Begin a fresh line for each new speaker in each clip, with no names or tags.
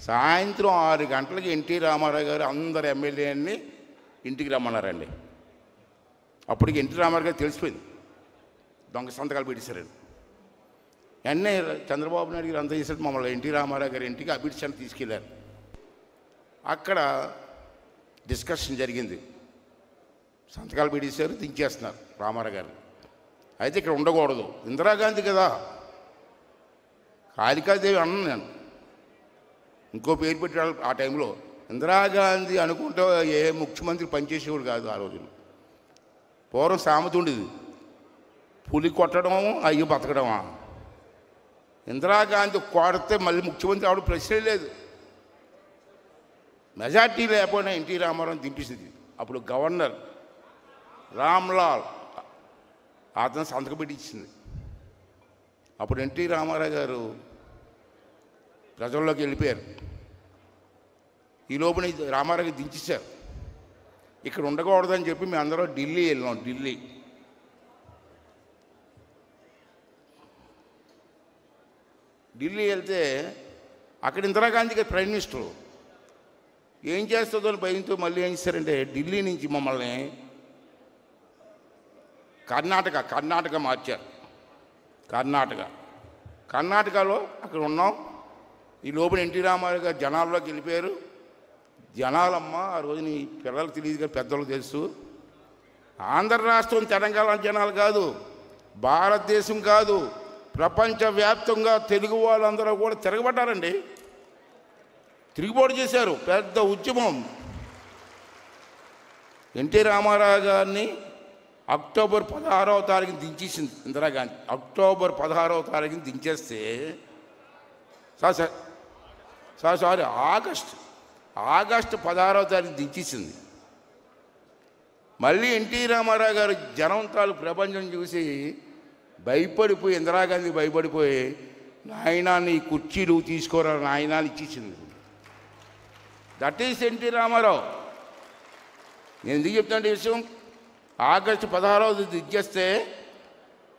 సాయంత్రం 6 గంటలకి ఎన్టీ రామారావు గారు అందరు ఎమ్మెల్యేని ఇంటికి రమ్మన్నారండి. అప్పటికి ఎన్టీ రామారావు గారు తెలిసిపోయింది దొంగ సంతకాలు పెట్టేశారండి. వెంటనే చంద్రబాబు నాయుడు గారు అంతా చేశారు, మమ్మల్ని ఎన్టీ రామారావు గారి ఇంటికి అభిడ్చాన్ని తీసుకెళ్ళారు. అక్కడ డిస్కషన్ జరిగింది. సంతకాలు పెట్టేశారు, దించేస్తున్నారు రామారావు గారు. అయితే ఇక్కడ ఉండకూడదు, ఇందిరాగాంధీ కదా, కాళికాదేవి అన్నాను నేను, ఇంకో పేరు పెట్టాడు ఆ టైంలో. ఇందిరాగాంధీ అనుకుంటే ఏ ముఖ్యమంత్రి పనిచేసేవాడు కాదు ఆ రోజుల్లో. పూర్వం సామెత ఉండేది, పులి కొట్టడం అయ్యి బతకడమా. ఇందిరాగాంధీ కొడితే మళ్ళీ ముఖ్యమంత్రి ఆవిడ ప్రశ్నే లేదు. మెజార్టీ లేకపోయినా ఎన్టీ రామారావు దింపేసింది. అప్పుడు గవర్నర్ రామ్లాల్ అతను సంతకం పెట్టించింది. అప్పుడు ఎన్టీ రామారావు గారు ప్రజల్లోకి వెళ్ళిపోయారు. ఈ లోపల రామారావు దించేశారు. ఇక్కడ ఉండకూడదని చెప్పి మేము అందరూ ఢిల్లీ వెళ్ళాం. ఢిల్లీ వెళ్తే అక్కడ ఇందిరాగాంధీ గారు ప్రైమ్ మినిస్టరు. ఏం చేస్తుందో అని భయంతో మళ్ళీ ఏం చేశారంటే ఢిల్లీ నుంచి మమ్మల్ని కర్ణాటక మార్చారు. కర్ణాటకలో అక్కడ ఉన్నాం. ఈ లోపల ఎన్టీ రామారావు గారు జనాల్లోకి వెళ్ళిపోయారు. జనాలమ్మ ఆ రోజు నీ పిల్లలకు తెలియదు కానీ పెద్దలకు తెలుసు, ఆంధ్ర రాష్ట్రం తెలంగాణ జనాలు కాదు, భారతదేశం కాదు, ప్రపంచవ్యాప్తంగా తెలుగు వాళ్ళందరూ కూడా తిరగబడ్డారండి. తిరుగుబాటు చేశారు, పెద్ద ఉద్యమం. ఎన్టీ రామారావు గారిని అక్టోబర్ 16వ తారీఖున దించేసింది ఇందిరాగాంధీ. అక్టోబర్ 16వ తారీఖున దించేస్తే ఆగస్టు 16వ తారీఖు దించేసింది. మళ్ళీ ఎన్టీ రామారావు గారు జనం తాలూకు ప్రపంచం చూసి భయపడిపోయి, ఇందిరాగాంధీ భయపడిపోయి, నాయనా నీ కుర్చీలు తీసుకోరా నాయనా ఇచ్చేసింది. That is NT Ramarao. నేను ఎందుకు చెప్తాను ఈ విషయం? ఆగస్టు 16వ దిగ్గేస్తే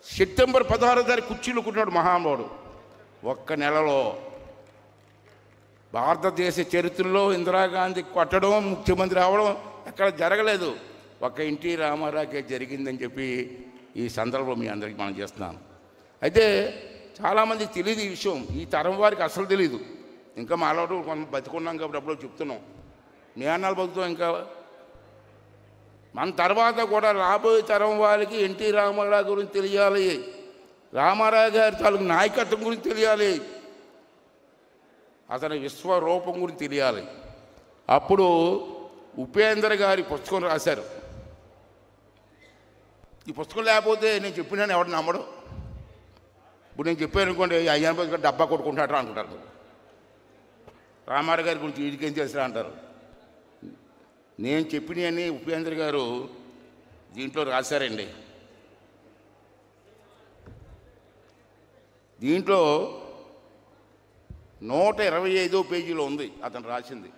సెప్టెంబర్ 16వ తారీఖు కుర్చీలు కూర్చున్నాడు మహానుభావుడు. ఒక్క నెలలో భారతదేశ చరిత్రలో ఇందిరాగాంధీ కొట్టడం, ముఖ్యమంత్రి అవడం ఎక్కడ జరగలేదు, ఒక్క ఎన్టీ రామారావుకే జరిగిందని చెప్పి ఈ సందర్భంలో మీ అందరికీ మనం చేస్తున్నాను. అయితే చాలామందికి తెలియదు ఈ విషయం, ఈ తరం వారికి అసలు తెలియదు. ఇంకా మాలో కొంత బతుకున్నాం కాబట్టి అప్పుడు చెప్తున్నాం, మీ అన్నాలు బతుకుతాం. ఇంకా మన తర్వాత కూడా రాబోయే తరం వారికి ఎన్టీ రామారావు గురించి తెలియాలి, రామారావు గారి తాలూకు నాయకత్వం గురించి తెలియాలి, అతని విశ్వరూపం గురించి తెలియాలి. అప్పుడు ఉపేంద్ర గారి పుస్తకం రాశారు. ఈ పుస్తకం లేకపోతే నేను చెప్పినాను ఎవరు నమ్మడు. ఇప్పుడు నేను చెప్పాను అనుకోండి, అయ్యాన్ గారు డబ్బా కొట్టుకుంటాడు అనుకుంటారు, రామారావు గారి గురించి వీడికేం తెలుసా అంటారు. నేను చెప్పినవన్నీ ఉపేంద్ర గారు దీంట్లో రాశారండి. దీంట్లో 125వ పేజీలో ఉంది అతను రాసింది.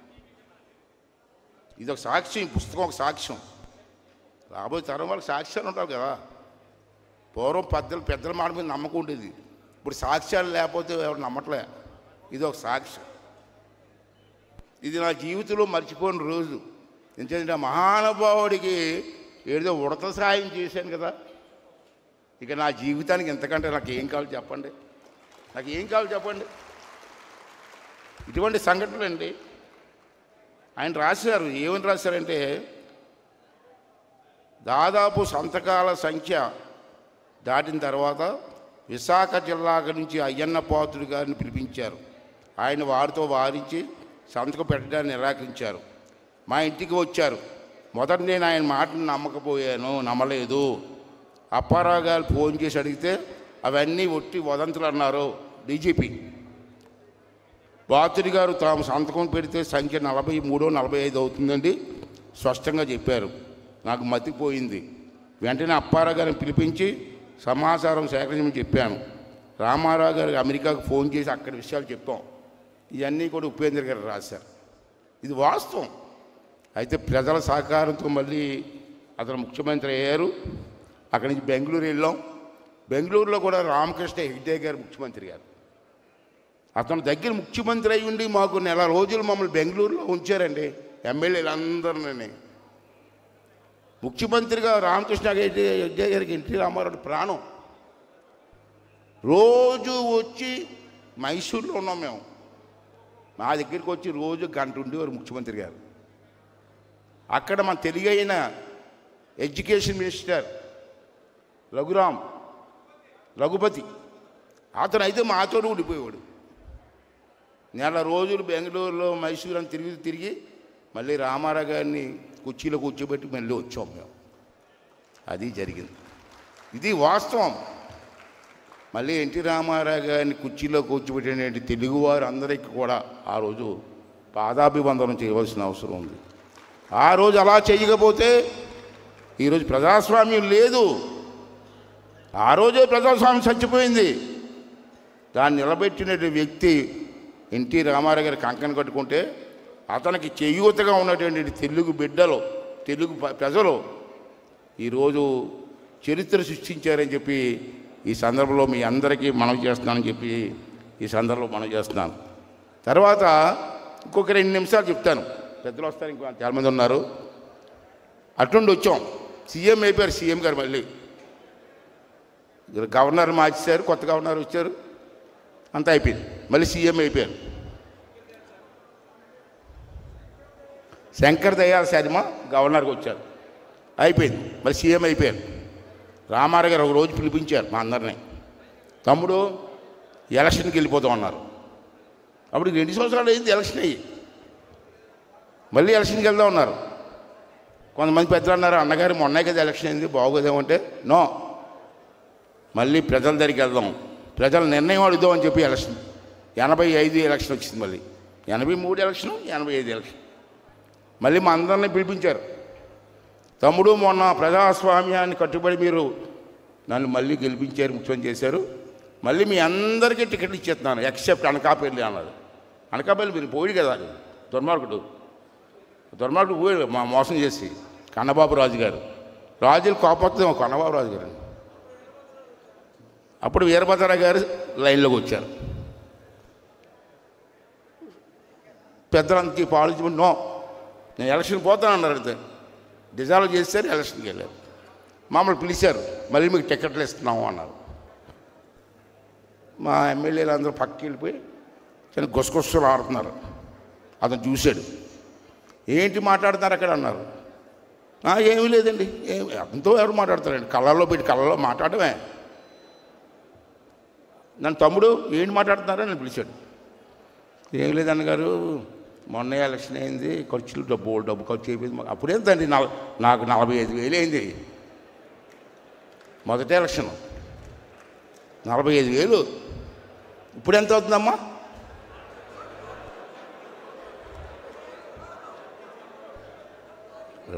ఇది ఒక సాక్ష్యం, పుస్తకం ఒక సాక్ష్యం. రాబోయే తరం వాళ్ళకి సాక్ష్యాలు ఉంటారు కదా. పూర్వం పెద్దల మాట మీద నమ్మకం ఉండేది, ఇప్పుడు సాక్ష్యాలు లేకపోతే ఎవరు నమ్మట్లే. ఇది ఒక సాక్ష్యం. ఇది నా జీవితంలో మర్చిపోయిన రోజు. ఎందుకంటే మహానుభావుడికి ఏదో ఉడత సాయం చేశాను కదా, ఇక నా జీవితానికి ఎంతకంటే నాకు ఏం కావాలి చెప్పండి, నాకు ఏం కావాలి చెప్పండి. ఇటువంటి సంఘటనలు అండి ఆయన రాశారు. ఏమని రాశారంటే, దాదాపు సంతకాల సంఖ్య దాటిన తర్వాత విశాఖ జిల్లా నుంచి అయ్యన్న పాత్రుడు గారిని పిలిపించారు. ఆయన వారితో వారించి సంతకం పెట్టడాన్ని నిరాకరించారు. మా ఇంటికి వచ్చారు. మొదట నేను ఆయన మాటను నమ్మలేదు. అప్పారావు గారు ఫోన్ చేసి అడిగితే అవన్నీ ఒట్టి వదంతులు అన్నారు. డీజీపీ పాత్రుడి గారు తాము సంతకం పెడితే సంఖ్య 43, 45 అవుతుందండి స్పష్టంగా చెప్పారు. నాకు మతిపోయింది. వెంటనే అప్పారావు గారిని పిలిపించి సమాచారం సేకరించమని చెప్పాను. రామారావు గారికి అమెరికాకు ఫోన్ చేసి అక్కడి విషయాలు చెప్పాం. ఇవన్నీ కూడా ఉపేంద్ర గారు రాశారు. ఇది వాస్తవం. అయితే ప్రజల సహకారంతో మళ్ళీ అతను ముఖ్యమంత్రి అయ్యారు. అక్కడి నుంచి బెంగళూరు వెళ్ళాం. బెంగళూరులో కూడా రామకృష్ణ హెగ్డే గారు ముఖ్యమంత్రి గారు. అతను దగ్గర ముఖ్యమంత్రి అయి ఉండి మాకు నెల రోజులు మమ్మల్ని బెంగళూరులో ఉంచారండి, ఎమ్మెల్యేలందరినీ. ముఖ్యమంత్రిగా రామకృష్ణ గారికి ఎన్టీ రామారావు ప్రాణం. రోజు వచ్చి మైసూర్లో ఉన్నాం మేము, మా దగ్గరికి వచ్చి రోజు గంట ఉండేవారు ముఖ్యమంత్రి గారు. అక్కడ మన తెలుగు అయిన ఎడ్యుకేషన్ మినిస్టర్ రఘుపతి అతను అయితే మాతో ఉండిపోయేవాడు. నెల రోజులు బెంగళూరులో మైసూరు అని తిరిగి మళ్ళీ రామారావు గారిని కుర్చీలో కూర్చోబెట్టి మళ్ళీ వచ్చాం మేము. అది జరిగింది, ఇది వాస్తవం. మళ్ళీ ఎన్టీ రామారావు గారిని కుర్చీలో కూర్చోబెట్టిన తెలుగువారు అందరికీ కూడా ఆ రోజు పాదాభివందనం చేయవలసిన అవసరం ఉంది. ఆ రోజు అలా చేయకపోతే ఈరోజు ప్రజాస్వామ్యం లేదు. ఆ రోజే ప్రజాస్వామ్యం చచ్చిపోయింది. దాన్ని నిలబెట్టిన వ్యక్తి ఎన్టీ రామారావు గారి కంకణం కట్టుకుంటే అతనికి చేయూతగా ఉన్నటువంటి తెలుగు బిడ్డలు, తెలుగు ప్రజలు ఈరోజు చరిత్ర సృష్టించారని చెప్పి ఈ సందర్భంలో మీ అందరికీ మనవి చేస్తున్నానని చెప్పి ఈ సందర్భంలో మనవి చేస్తున్నాను. తర్వాత ఇంకొక 2 నిమిషాలు చెప్తాను, పెద్దలు వస్తారు, ఇంకో చాలామంది ఉన్నారు. అటుండి వచ్చాం, సీఎం అయిపోయారు సీఎం గారు. మళ్ళీ గవర్నర్ మార్చారు, కొత్త గవర్నర్ వచ్చారు, అంతా అయిపోయింది. మళ్ళీ సీఎం అయిపోయారు. శంకర్ దయాళ్ శర్మ గవర్నర్కి వచ్చారు, అయిపోయింది. మళ్ళీ సీఎం అయిపోయారు. రామారావు గారు ఒక రోజు పిలిపించారు మా అందరినీ, తమ్ముడు ఎలక్షన్కి వెళ్ళిపోతాం అన్నారు. అప్పుడు 2 సంవత్సరాలు అయింది ఎలక్షన్ అయ్యి, మళ్ళీ ఎలక్షన్కి వెళ్దాం ఉన్నారు. కొంతమంది పెద్దలు అన్నారు, అన్నగారు మొన్నే కదా ఎలక్షన్ అయింది, బాగోదేమంటే నో, మళ్ళీ ప్రజల దగ్గరికి వెళ్దాం, ప్రజల నిర్ణయం అడుగుదాం అని చెప్పి ఎలక్షన్ 85 ఎలక్షన్ వచ్చింది. మళ్ళీ 83 ఎలక్షన్, 85 ఎలక్షన్. మళ్ళీ మా అందరినీ పిలిపించారు, తమ్ముడు మొన్న ప్రజాస్వామ్యాన్ని కట్టుబడి మీరు నన్ను మళ్ళీ గెలిపించారు, ముఖ్యమంత్రి చేశారు, మళ్ళీ మీ అందరికీ టికెట్లు ఇచ్చేస్తున్నాను ఎక్సెప్ట్ అనకాపల్లి అన్నారు. అనకాపల్లి మీరు పోయి కదా, దుర్మార్గుడు పోయాడు మా మోసం చేసి, కన్నబాబు రాజు గారు. రాజులు కోపొస్తుంది కన్నబాబు రాజు గారు. అప్పుడు వీరభద్రరావు గారు లైన్లోకి వచ్చారు. పెద్దలంతా పాలించి నో, నేను ఎలక్షన్ పోతాను అన్నారు. అయితే డిజాల్వ్ చేశారు, ఎలక్షన్కి వెళ్ళారు. మమ్మల్ని పిలిచారు, మళ్ళీ మీకు టికెట్లు ఇస్తున్నాము అన్నారు. మా ఎమ్మెల్యేలు అందరూ పక్కకి వెళ్ళిపోయి చిన్న గుసగుసలు ఆడుతున్నారు. అతను చూశాడు, ఏంటి మాట్లాడుతున్నారు అక్కడ అన్నారు. ఏమీ లేదండి, అతనితో ఎవరు మాట్లాడతారండి, కళ్ళల్లో పెట్టి కళ్ళల్లో మాట్లాడమే. నన్ను తమ్ముడు ఏంటి మాట్లాడుతున్నారో నన్ను పిలిచాడు. ఏం లేదన్నగారు, మొన్న ఎలక్షన్ అయింది, ఖర్చులు డబ్బు ఖర్చు అయిపోయింది. అప్పుడేంతండి నాకు 45,000 అయింది మొదటి ఎలక్షన్, 45,000. ఇప్పుడు ఎంత అవుతుందమ్మా?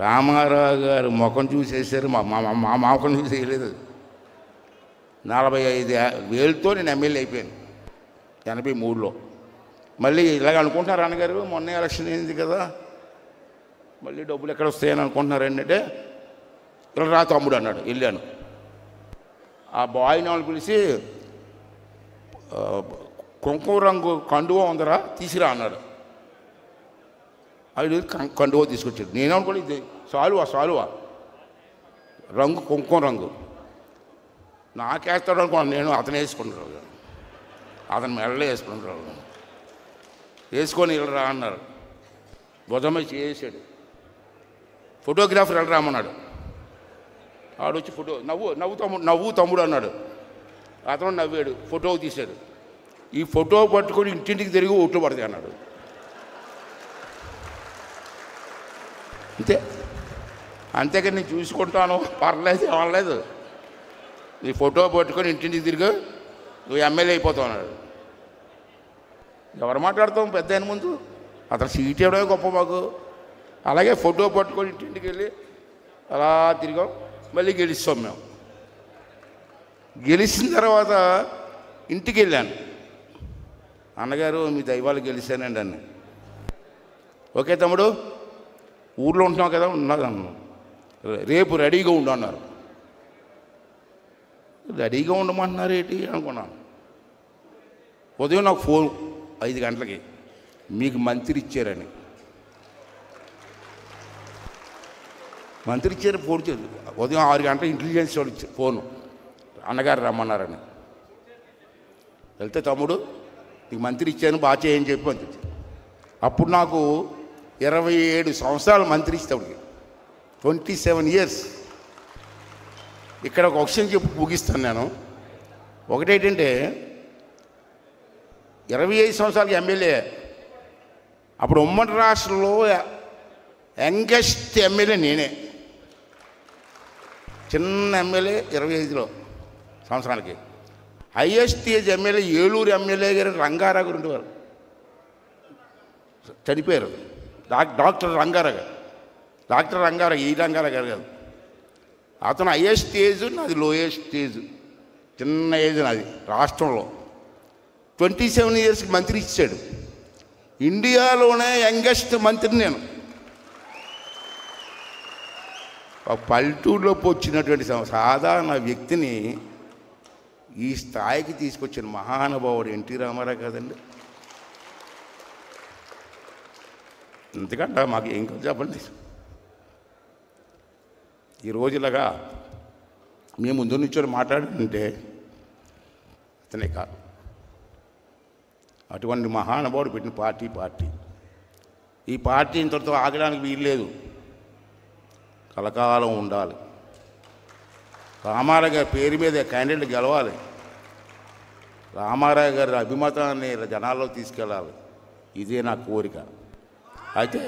రామారావు గారు ముఖం చూసేసారు, మా ముఖం చూసి వేయలేదు. 45,000తో నేను ఎమ్మెల్యే అయిపోయాను 83లో. మళ్ళీ ఇలాగ అనుకుంటున్నారు అన్నగారు, మొన్న ఎలక్షన్ అయింది కదా, మళ్ళీ డబ్బులు ఎక్కడ వస్తాయని అనుకుంటున్నారు అంటే, ఇలా రా తమ్ముడు అన్నాడు. వెళ్ళాను. ఆ బాయ్ని వాళ్ళు పిలిచి, కుంకుమ రంగు కండువా ఉందరా తీసిరా అన్నాడు. అది కండువా తీసుకొచ్చాడు. నేనేమనుకోండి ఇది సాలువా రంగు, కుంకుమ రంగు నాకేస్తాడు అనుకున్నాను. నేను అతను వేసుకుంటాడు, అతను మెడలో వేసుకుంటాడు. వేసుకొని వెళ్ళరా అన్నారు. భుజం చేసాడు. ఫోటోగ్రాఫర్ వెళ్ళరామన్నాడు. ఆడు వచ్చి ఫోటో నవ్వు తమ్ముడు అన్నాడు. అతను నవ్వాడు, ఫోటో తీశాడు. ఈ ఫోటో పట్టుకొని ఇంటింటికి తిరిగి ఓట్లు పడతాయి అన్నాడు. అంతేకాని నేను చూసుకుంటాను, పర్లేదు, అవ్వలేదు, నీ ఫోటో పట్టుకొని ఇంటింటికి తిరిగి నువ్వు ఎమ్మెల్యే అయిపోతావు అన్నాడు. ఎవరు మాట్లాడతాం పెద్ద ఆయన ముందు? అతను సీట్ ఇవ్వడమే గొప్ప మాకు. అలాగే ఫోటో పట్టుకొని ఇంటింటికి వెళ్ళి అలా తిరిగాం. మళ్ళీ గెలుస్తాం మేము. గెలిచిన తర్వాత ఇంటికి వెళ్ళాను. అన్నగారు మీ దైవాలు గెలిచానండి అన్న. ఓకే తమ్ముడు, ఊర్లో ఉంటున్నావు కదా, ఉన్నదన్న, రేపు రెడీగా ఉండు అన్నారు. రెడీగా ఉండమంటున్నారు ఏంటి అనుకున్నాను. ఉదయం నాకు ఫోన్ 5 గంటలకి, మీకు మంత్రి ఇచ్చారని. మంత్రి ఇచ్చారు ఫోన్ చేసి, ఉదయం 6 గంటల ఇంటెలిజెన్స్ వాళ్ళు ఇచ్చారు ఫోను, అన్నగారు రమ్మన్నారని. వెళ్తే తమ్ముడు నీకు మంత్రి ఇచ్చాను బాగా చేయని చెప్పి మంత్రి. అప్పుడు నాకు 27 సంవత్సరాలు మంత్రి ఇచ్చేవాడికి, 27 years. ఇక్కడ ఒక విషయం చెప్పి ముగిస్తాను నేను. ఒకటేంటంటే 25 సంవత్సరాలకి ఎమ్మెల్యే. అప్పుడు ఉమ్మడి రాష్ట్రంలో యంగెస్ట్ ఎమ్మెల్యే నేనే. చిన్న ఎమ్మెల్యే 25 సంవత్సరాలకి. Highest age MLA Eluru MLA గారు రంగారావు గారు ఉండేవారు, చనిపోయారు. డాక్టర్ రంగారావు గారు, ఈ రంగారావు గారు కాదు. అతను హైయెస్ట్ ఏజ్, నాది లోయెస్ట్ ఏజ్, చిన్న ఏజ్ నాది రాష్ట్రంలో. 27 yearsకి మంత్రి ఇచ్చాడు. ఇండియాలోనే యంగెస్ట్ మంత్రి నేను. పల్లెటూరులోకి వచ్చినటువంటి సాధారణ వ్యక్తిని ఈ స్థాయికి తీసుకొచ్చిన మహానుభావుడు ఎన్టీ రామారావు కదండి. ఎందుకంటే మాకు ఏం కాదు చెప్పండి. ఈ రోజులాగా మేము ముందు నుంచి మాట్లాడుతుంటే అతనే కాదు, అటువంటి మహానుభావుడు పెట్టిన పార్టీ. ఈ పార్టీ ఇంతటితో ఆగడానికి వీల్లేదు, కలకాలం ఉండాలి. రామారావు గారి పేరు మీద క్యాండిడేట్ గెలవాలి. రామారావు గారి అభిమతాన్ని జనాల్లో తీసుకెళ్ళాలి. ఇదే నా కోరిక. అయితే